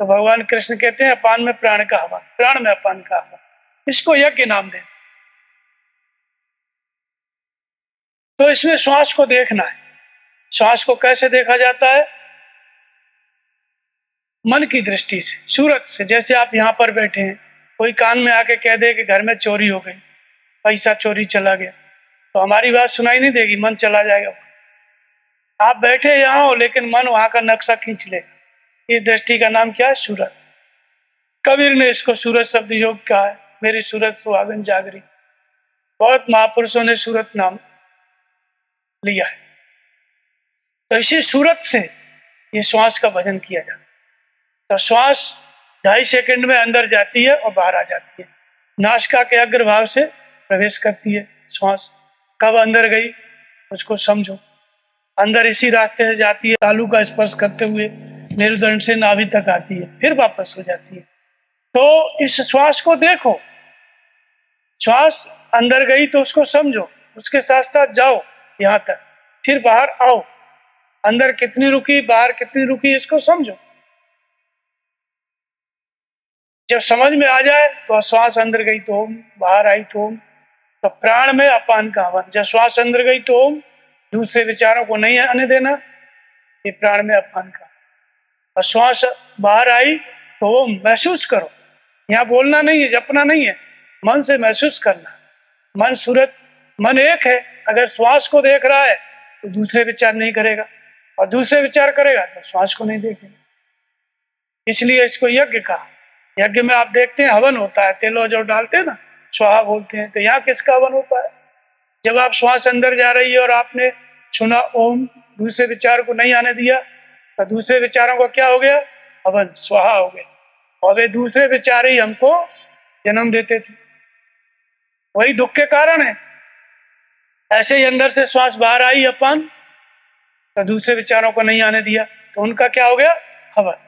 तो भगवान कृष्ण कहते हैं अपान में प्राण का हवन, प्राण में अपान का हवन, इसको यज्ञ नाम दें। तो इसमें श्वास को देखना है। श्वास को कैसे देखा जाता है? मन की दृष्टि से, सूरत से। जैसे आप यहाँ पर बैठे हैं, कोई कान में आके कह दे कि घर में चोरी हो गई, पैसा चोरी चला गया, तो हमारी बात सुनाई नहीं देगी, मन चला जाएगा। आप बैठे यहाँ हो लेकिन मन वहां का नक्शा खींच लेगा। इस दृष्टि का नाम क्या है? सूरत। कबीर ने इसको सूरत शब्द योग कहा है, मेरी सूरत सुहागन जागरी। बहुत महापुरुषों ने सूरत नाम लिया है। तो इसी सूरत से ये श्वास का भजन किया जाता है। तो श्वास 2.5 सेकंड में अंदर जाती है और बाहर आ जाती है। नासिका के अग्रभाग से प्रवेश करती है श्वास, कब अंदर गई उसको समझो। अंदर इसी रास्ते से जाती है, तालू का स्पर्श करते हुए मेरुदंड से नाभि तक आती है, फिर वापस हो जाती है। तो इस श्वास को देखो, श्वास अंदर गई तो उसको समझो, उसके साथ साथ जाओ यहाँ तक, फिर बाहर आओ। अंदर कितनी रुकी, बाहर कितनी रुकी, इसको समझो। जब समझ में आ जाए तो श्वास अंदर गई तो ओम, बाहर आई तो ओम। तो प्राण में अपान का हवन, जब श्वास अंदर गई तो ओम, दूसरे विचारों को नहीं आने देना, ये प्राण में अपान का। और श्वास बाहर आई तो ओम, महसूस करो। यहाँ बोलना नहीं है, जपना नहीं है, मन से महसूस करना। मन सूरत, मन एक है। अगर श्वास को देख रहा है तो दूसरे विचार नहीं करेगा, और दूसरे विचार करेगा तो श्वास को नहीं देखेगा। इसलिए इसको यज्ञ कहा। यज्ञ में आप देखते हैं हवन होता है, तेलो जो डालते हैं ना, स्वाहा बोलते हैं। तो यहाँ किसका हवन होता है? जब आप श्वास अंदर जा रही है और आपने सुना ओम, दूसरे विचार को नहीं आने दिया, तो दूसरे विचारों का क्या हो गया? हवन, स्वाहा हो गया। और वे दूसरे विचार ही हमको जन्म देते थे, वही दुख के कारण है। ऐसे ही अंदर से श्वास बाहर आई अपान, तो दूसरे विचारों को नहीं आने दिया, तो उनका क्या हो गया? हवन।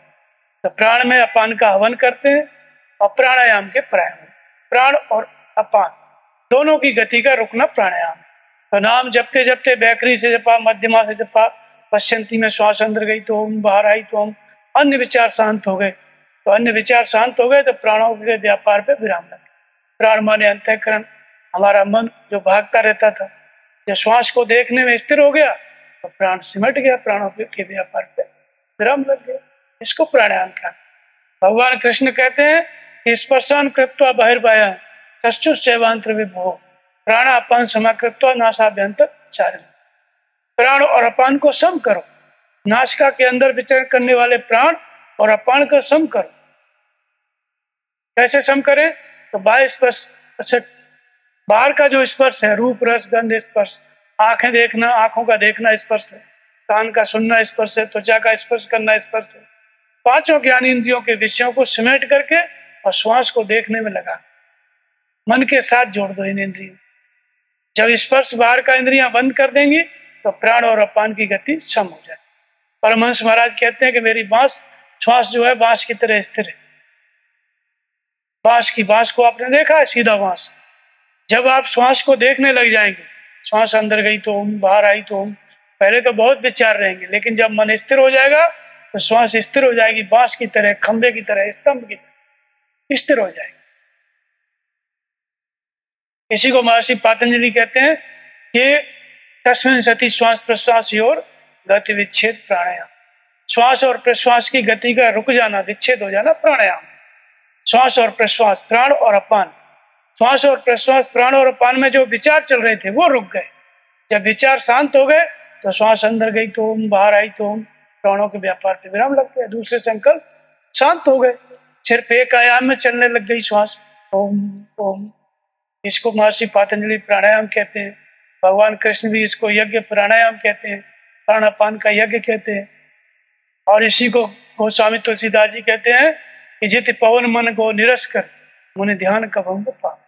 तो प्राण में अपान का हवन करते हैं, और प्राणायाम के प्राणायाम, प्राण और अपान दोनों की गति का रुकना प्राणायाम। तो नाम जपते जपते बैखरी से जपा, मध्यमा से जपा, पश्चंती में श्वास अंदर गई तो ओम, बाहर आई तो ओम, अन्य विचार शांत हो गए। तो अन्य विचार शांत हो गए तो प्राणों के व्यापार पे विराम लगे। प्राण माने अंतःकरण, हमारा मन जो भागता रहता था, जब श्वास को देखने में स्थिर हो गया तो प्राण सिमट गया, प्राणों के व्यापार पे विराम लग गया। इसको प्राणायाम का। भगवान कृष्ण कहते हैं कि स्पर्शान कृत्वा बहिर्बाह्य चक्षुश्चैवांत्र विभो प्राण अपान समाकृत्वा नासाभ्यंतर चारण। प्राण और अपान को सम करो, नासिका के अंदर विचरण करने वाले प्राण और अपान को सम करो। कैसे सम करें? तो बाह्य स्पर्श, अच्छा बाहर का जो स्पर्श है, रूप रस गंध स्पर्श, आंखें देखना, आंखों का देखना स्पर्श है, कान का सुनना स्पर्श है, त्वचा का स्पर्श करना स्पर्श है, पांचों ज्ञान इंद्रियों के विषयों को समेट करके और श्वास को देखने में लगा, मन के साथ जोड़ दो इन इंद्रियों। जब स्पर्श बाहर का इंद्रियां बंद कर देंगी तो प्राण और अपान की गति सम हो जाए। परमहंस महाराज कहते हैं कि मेरी बांस, श्वास जो है बांस की तरह स्थिर है। बांस को आपने देखा है, सीधा बांस। जब आप श्वास को देखने लग जाएंगे, श्वास अंदर गई तो ओम, बाहर आई तो ओम, पहले तो बहुत विचार रहेंगे, लेकिन जब मन स्थिर हो जाएगा तो श्वास स्थिर हो जाएगी, बांस की तरह, खंबे की तरह, स्तंभ की तरह स्थिर हो जाएगी। इसी को महर्षि पातंजलि कहते हैं कि तस्मिन् सति श्वास प्रश्वास और गति विच्छेद प्राणायाम। श्वास और प्रश्वास की गति का रुक जाना, विच्छेद हो जाना प्राणायाम। श्वास और प्रश्वास, प्राण और अपान, श्वास और प्रश्वास, प्राण और अपान में जो विचार चल रहे थे वो रुक गए। जब विचार शांत हो गए तो श्वास अंदर गई तो ओम, बाहर आई तो ओम, प्राणों के व्यापार पे विराम लग गया, दूसरे संकल्प शांत हो गए, सिर्फ एक आयाम में चलने लग गई श्वास, ओम ओम। इसको महर्षि पातंजलि प्राणायाम कहते हैं। भगवान कृष्ण भी इसको यज्ञ प्राणायाम कहते हैं, प्राण अपान का यज्ञ कहते हैं। और इसी को गोस्वामी तुलसीदास जी कहते हैं कि जित पवन मन को निरस कर मुनि ध्यान कभंग पाप।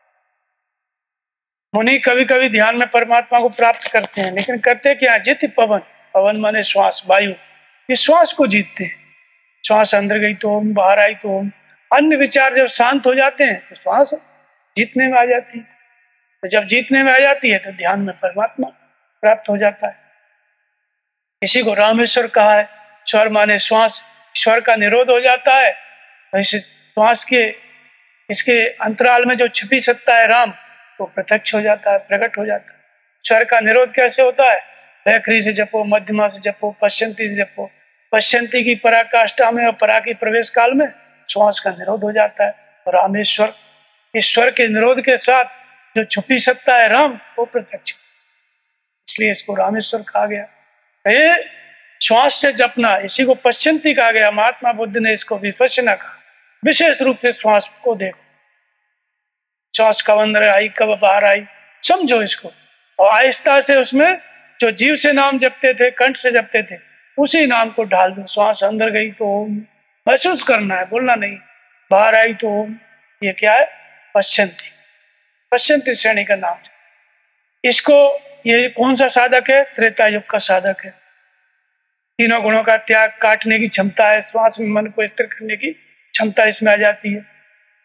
मुनि कभी कभी ध्यान में परमात्मा को प्राप्त करते हैं, लेकिन करते क्या? जित पवन, पवन माने श्वास, वायु, इस श्वास को जीतते हैं। श्वास अंदर गई तो ओम, बाहर आई तो ओम। अन्य विचार जब शांत हो जाते हैं तो श्वास जीतने में आ जाती है। तो जब जीतने में आ जाती है तो ध्यान में परमात्मा प्राप्त हो जाता है। इसी को रामेश्वर कहा है। स्वर माने श्वास, स्वर का निरोध हो जाता है। इस श्वास के इसके अंतराल में जो छिपी सत्ता है राम, वो प्रत्यक्ष हो जाता है, प्रकट हो जाता है। स्वर का निरोध कैसे होता है? वैखरी से जपो, मध्यमा से जपो, पश्चंती से जपो। पश्चंती की पराकाष्ठा में और परा की प्रवेश काल में श्वास का निरोध हो जाता है। और रामेश्वर, ईश्वर के निरोध के साथ जो छुपी सत्ता है राम, वो प्रत्यक्ष, इसलिए इसको रामेश्वर कहा गया। ये श्वास से जपना, इसी को पश्चंती कहा गया। महात्मा बुद्ध ने इसको विपश्यना कहा। विशेष रूप से श्वास को देखो, श्वास कब अंदर आई, कब बाहर आई, समझो इसको। और आहिस्ता से उसमें जो जीव से नाम जपते थे, कंठ से जपते थे, उसी नाम को ढाल दो। श्वास अंदर गई तो ओम, महसूस करना है, बोलना नहीं। बाहर आई तो ओम। ये क्या है? पश्चंती, पश्चंती श्रेणी का नाम। इसको, ये कौन सा साधक है? त्रेता युग का साधक है। तीनों गुणों का त्याग, काटने की क्षमता है, श्वास में मन को स्थिर करने की क्षमता इसमें आ जाती है।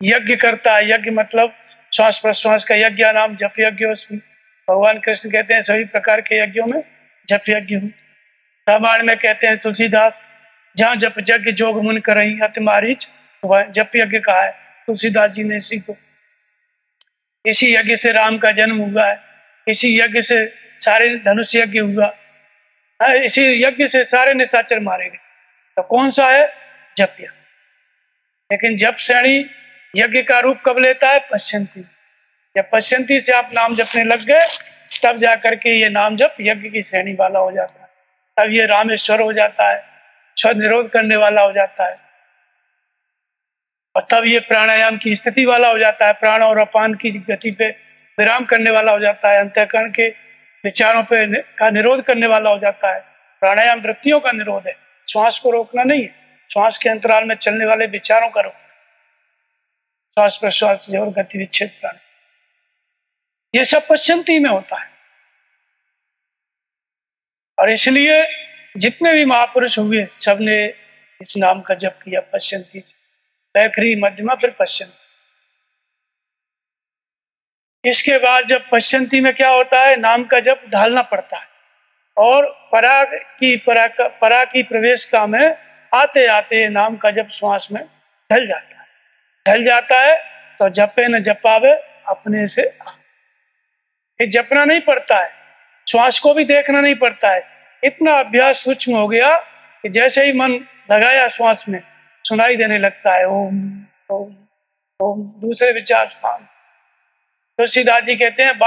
यज्ञ करता है, यज्ञ मतलब श्वास प्रश्वास का यज्ञ नाम जप यज्ञ। उसमें भगवान कृष्ण कहते हैं सभी प्रकार के यज्ञों में जप यज्ञ हूँ। रामायण में कहते हैं तुलसीदास, जहाँ जप यज्ञ जोग मुन करही अति मारीच, वह जप यज्ञ कहा है तुलसीदास जी ने। इसी को, इसी यज्ञ से राम का जन्म हुआ है, इसी यज्ञ से सारे धनुष यज्ञ हुआ है, इसी यज्ञ से सारे निशाचर मारे गए। तो कौन सा है? जप यज्ञ। लेकिन जप श्रेणी यज्ञ का रूप कब लेता है? पश्चंती। जब पश्चंती से आप नाम जपने लग गए, तब जाकर के ये नाम जप यज्ञ की श्रेणी वाला हो जाता है। तब ये रामेश्वर हो जाता है, स्वर निरोध करने वाला हो जाता है। और तब ये प्राणायाम की स्थिति वाला हो जाता है, प्राण और अपान की गति पे विराम करने वाला हो जाता है, अंतःकरण के विचारों पे का निरोध करने वाला हो जाता है। प्राणायाम वृत्तियों का निरोध है, श्वास को रोकना नहीं है, श्वास के अंतराल में चलने वाले विचारों का रोकना। श्वास प्रश्वास और गति विच्छेद प्राण, ये सब पश्चंती में होता है। और इसलिए जितने भी महापुरुष हुए सबने इस नाम का जप किया पश्चंती से, वैखरी, मध्यमा, फिर पश्चंती। इसके बाद जब पश्चंती में क्या होता है? नाम का जप ढालना पड़ता है। और परा की प्रवेश का में आते आते नाम का जप श्वास में ढल जाता है। ढल जाता है तो जपे न जपावे अपने से फिर जपना नहीं पड़ता है, श्वास को भी देखना नहीं पड़ता है। इतना अभ्यास सूक्ष्म हो गया कि जैसे ही मन लगाया श्वास में, सुनाई देने लगता है ओम ओम ओम, दूसरे विचार शांत। तुलसीदास जी कहते हैं,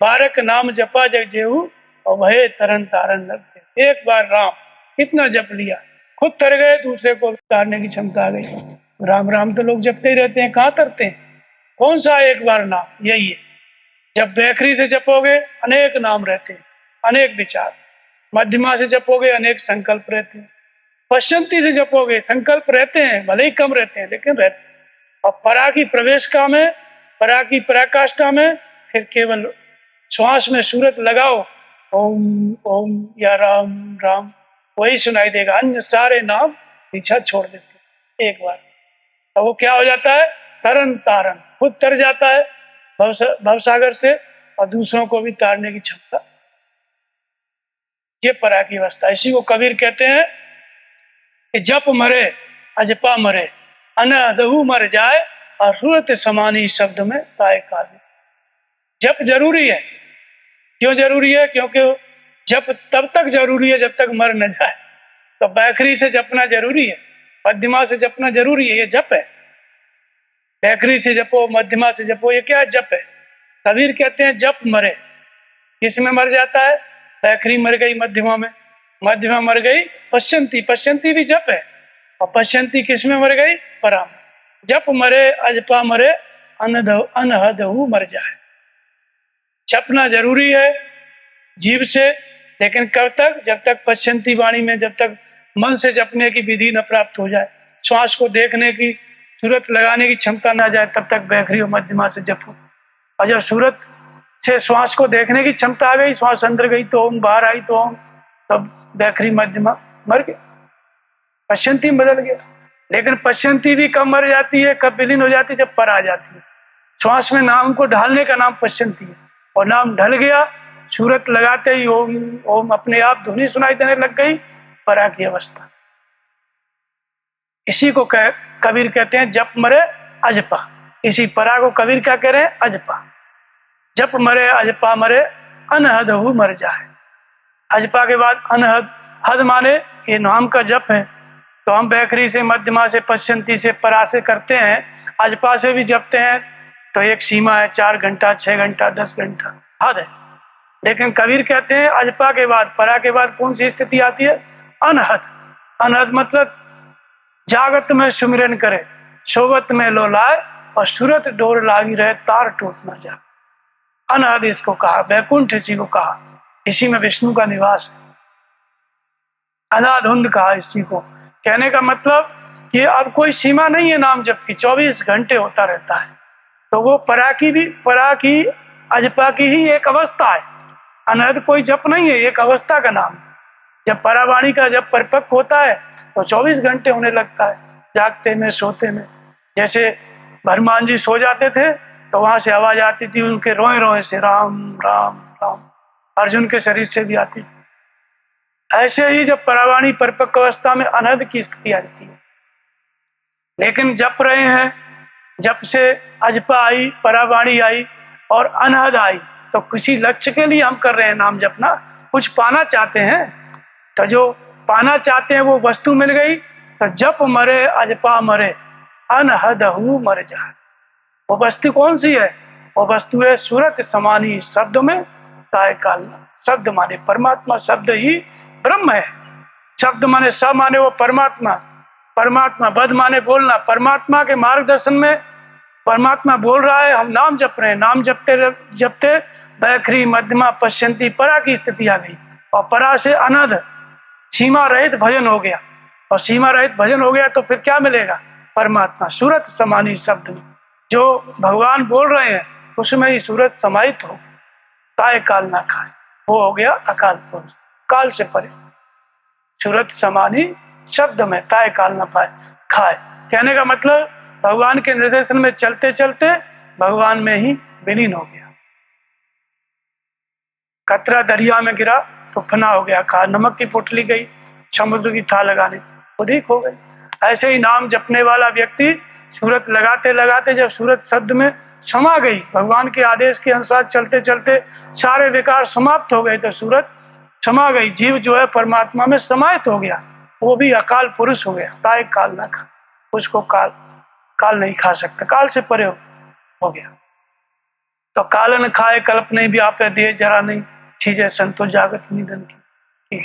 बारक नाम जपा जग जेहू और वह तरन तारन लगते। एक बार राम कितना जप लिया, खुद तर गए, दूसरे को तारने की क्षमता आ गई। राम राम तो लोग जपते ही रहते हैं, कहाँ तरते हैं? कौन सा एक बार नाम? यही है। जब वैखरी से जपोगे अनेक नाम रहते हैं, अनेक विचार। मध्यमा से जपोगे अनेक संकल्प रहते हैं। पश्चंती से जपोगे, संकल्प रहते हैं, भले ही कम रहते हैं लेकिन रहते हैं। और परा की प्रवेशिका में, परा की पराकाष्ठा में फिर केवल श्वास में सूरत लगाओ, ओम ओम या राम राम, वही सुनाई देगा। अन्य सारे नाम पीछा छोड़ देते एक बार, तो वो क्या हो जाता है, तरन तारण, खुद तर जाता है भवसागर से और दूसरों को भी तारने की क्षमता। ये परा की अवस्था। इसी को कबीर कहते हैं कि जप मरे अजपा मरे, अनहदहु मर जाए और सूरत समानी शब्द में ताए काल। जप जरूरी है। क्यों जरूरी है? क्योंकि जप तब तक जरूरी है जब तक मर न जाए। तो बैखरी से जपना जरूरी है, मध्यमा से जपना जरूरी है, ये जप है। बैखरी से जपो, मध्यमा से जपो, ये क्या जप है? कबीर कहते हैं जप मरे। किसमें मर जाता है? बैखरी मर गई मध्यमा में, मध्यमा मर गई पश्चंती, पश्चंती भी जप है। और पश्चंती किसमें मर गई? परा में। जप मरे अजपा मरे, अनहदहु मर जाए। जपना जरूरी है जीव से, लेकिन कब तक? जब तक पश्चंती वाणी में, जब तक मन से जपने की विधि न प्राप्त हो जाए, श्वास को देखने की, सूरत लगाने की क्षमता ना जाए, तब तक बैखरी और मध्यमा से जपो। और जब सूरत से श्वास को देखने की क्षमता आ गई, श्वास अंदर गई तो ओम, बाहर आई तो ओम, तब बैखरी मध्यमा मर गए, पश्चंती में बदल गया। लेकिन पश्चंती भी कब मर जाती है, कब विलीन हो जाती है? जब पर आ जाती है। श्वास में नाम को ढालने का नाम पश्चंती है, और नाम ढल गया, सूरत लगाते ही ओम ओम अपने आप ध्वनि सुनाई देने लग गई, परा की अवस्था। इसी को कबीर कहते हैं जप मरे अजपा। इसी परा को कबीर क्या कह रहे हैं? अजपा। जप मरे अजपा मरे, अनहदहु मर जाए। अजपा के बाद अनहद, हद माने ये नाम का जप है। तो हम बैखरी से, मध्यमा से, पश्चंती से, परा से करते हैं, अजपा से भी जपते हैं, तो एक सीमा है, 4 घंटा, 6 घंटा, 10 घंटा हद है। लेकिन कबीर कहते हैं अजपा के बाद, परा के बाद कौन सी स्थिति आती है? अनहद। अनहद मतलब जागत में सुमिरन करे, सोवत में लो लाए, और सूरत डोर लागी रहे, तार टूट न जाए। अनहद इसको कहा, बैकुंठ इसी को कहा, इसी में विष्णु का निवास है। अनाधुंध कहा इसी को। कहने का मतलब कि अब कोई सीमा नहीं है नाम जप की, 24 घंटे होता रहता है। तो वो परा की भी, परा की अजपा की ही एक अवस्था है। अनहद कोई जप नहीं है, एक अवस्था का नाम। जब परावाणी का जब परिपक्व होता है तो 24 घंटे होने लगता है, जागते में, सोते में। जैसे हनुमान जी सो जाते थे तो वहां से आवाज आती थी उनके रोए रोए से, राम राम राम। अर्जुन के शरीर से भी आती थी। ऐसे ही जब परावाणी परिपक्व अवस्था में अनहद की स्थिति आती है। लेकिन जप रहे हैं, जब से अजपा आई, परावाणी आई और अनहद आई, तो किसी लक्ष्य के लिए हम कर रहे हैं नाम जपना, कुछ पाना चाहते हैं। तो जो पाना चाहते हैं वो वस्तु मिल गई, तो जप मरे अजपा मरे, अनहदहु मर जाए। वो वस्तु कौन सी है? वो वस्तु है सूरत समानी शब्द में काय कालना। शब्द माने परमात्मा, शब्द ही ब्रह्म है। शब्द माने स माने वो परमात्मा, परमात्मा बद माने बोलना। परमात्मा के मार्गदर्शन में परमात्मा बोल रहा है, हम नाम जप रहे हैं। नाम जपते जपते बैखरी, मध्यमा, पश्चंती, परा की स्थिति आ गई, और परा से अनहद, सीमा रहित भजन हो गया। और सीमा रहित भजन हो गया तो फिर क्या मिलेगा? परमात्मा। सूरत समानी शब्द में जो भगवान बोल रहे हैं उसमें ही सूरत समाहित हो, काय काल ना खाए, वो हो गया अकाल पुरुष, काल से परे। सूरत समानी शब्द में काय काल ना पाए खाए, कहने का मतलब भगवान के निर्देशन में चलते चलते भगवान में ही विलीन हो गया। कतरा दरिया में गिरा तो फना हो गया, कहा नमक की पुटली गई समुद्र की था लगाने, खुद ही खो गई। ऐसे ही नाम जपने वाला व्यक्ति सूरत लगाते लगाते जब सूरत शब्द में समा गई, भगवान के आदेश के अनुसार चलते चलते सारे विकार समाप्त हो गए, तो सूरत समा गई। जीव जो है परमात्मा में समाहित हो गया, वो भी अकाल पुरुष हो गया। काय काल ना खा, उसको काल काल नहीं खा सकता, काल से परे हो गया। तो काल न खाए कल्प नहीं व्यापे, दिए जरा नहीं चीजें संतो जागत निधन की।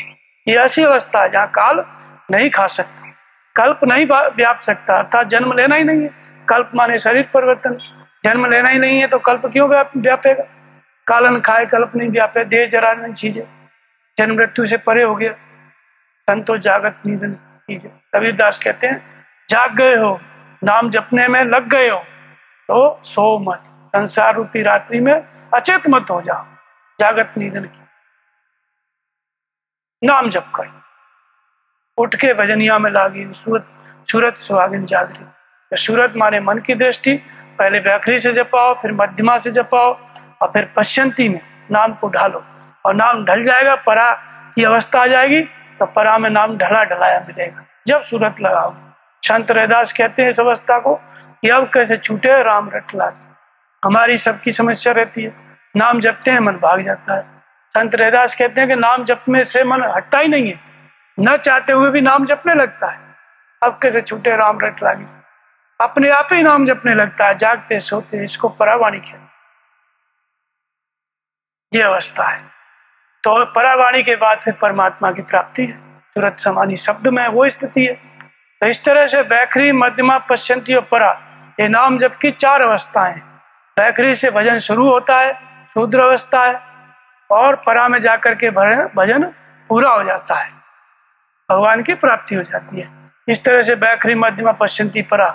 ये ऐसी अवस्था है जहाँ काल नहीं खा सकता, कल्प नहीं व्याप सकता, अर्थात जन्म लेना ही नहीं है। कल्प माने शरीर परिवर्तन, जन्म लेना ही नहीं है तो कल्प क्यों व्यापेगा? कालन खाए कल्प नहीं व्यापे, दे जरा नहीं चीजें, जन्म मृत्यु से परे हो गया, संतो जागत निधन कीजिए। कबीरदास कहते हैं जाग गए हो, नाम जपने में लग गए हो तो सो मत, संसार रूपी रात्रि में अचेत मत हो जाओ, जागत निधन की नाम जप कर उठ के भजनिया में लागी, सूरत सुहागिन जागरी। तो सूरत माने मन की दृष्टि, पहले व्याखरी से जपाओ, फिर मध्यमा से जपाओ और फिर पश्चंती में नाम को ढालो और नाम ढल जाएगा, परा की अवस्था आ जाएगी तो परा में नाम ढला ढलाया मिलेगा जब सूरत लगाओ। संत रैदास कहते हैं इस अवस्था को कि अब कैसे छूटे राम रट लागे। हमारी सबकी समस्या रहती है, नाम जपते हैं मन भाग जाता है। संत रैदास कहते हैं कि नाम जपने से मन हटता ही नहीं है, न चाहते हुए भी नाम जपने लगता है। अब कैसे छूटे राम रट लागे, अपने आप ही नाम जपने लगता है, जागते सोते, इसको परावाणी कहते हैं। ये अवस्था है। तो परावाणी के बाद फिर परमात्मा की प्राप्ति है, सूरत समानी शब्द में वो स्थिति है। तो इस तरह से बैखरी, मध्यमा, पश्चंती और परा, ये नाम जप की 4 अवस्थाएं। बैखरी से भजन शुरू होता है, शूद्र अवस्था है, और परा में जाकर के भजन पूरा हो जाता है, भगवान की प्राप्ति हो जाती है। इस तरह से बैखरी, मध्यमा, पश्चंती, परा,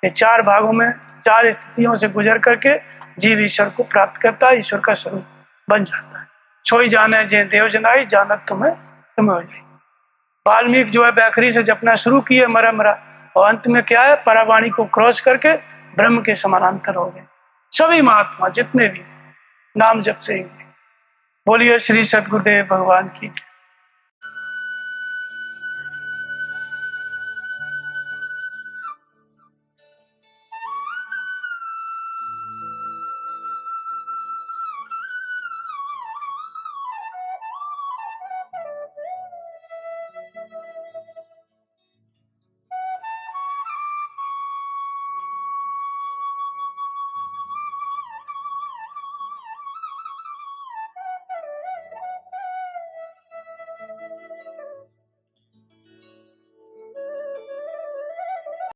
ये 4 भागों में 4 स्थितियों से गुजर करके जीव ईश्वर को प्राप्त करता है, ईश्वर का स्वरूप बन जाता है। सोई जाने जे देव जनाई, जानत तुम्हें तुम्हें हो जाए। वाल्मीकि जो है बैखरी से जपना शुरू किए मरा, और अंत में क्या है, परावाणी को क्रॉस करके ब्रह्म के समानांतर हो गए। सभी महात्मा जितने भी नाम जप से ही। बोलिए श्री सद्गुरुदेव भगवान की।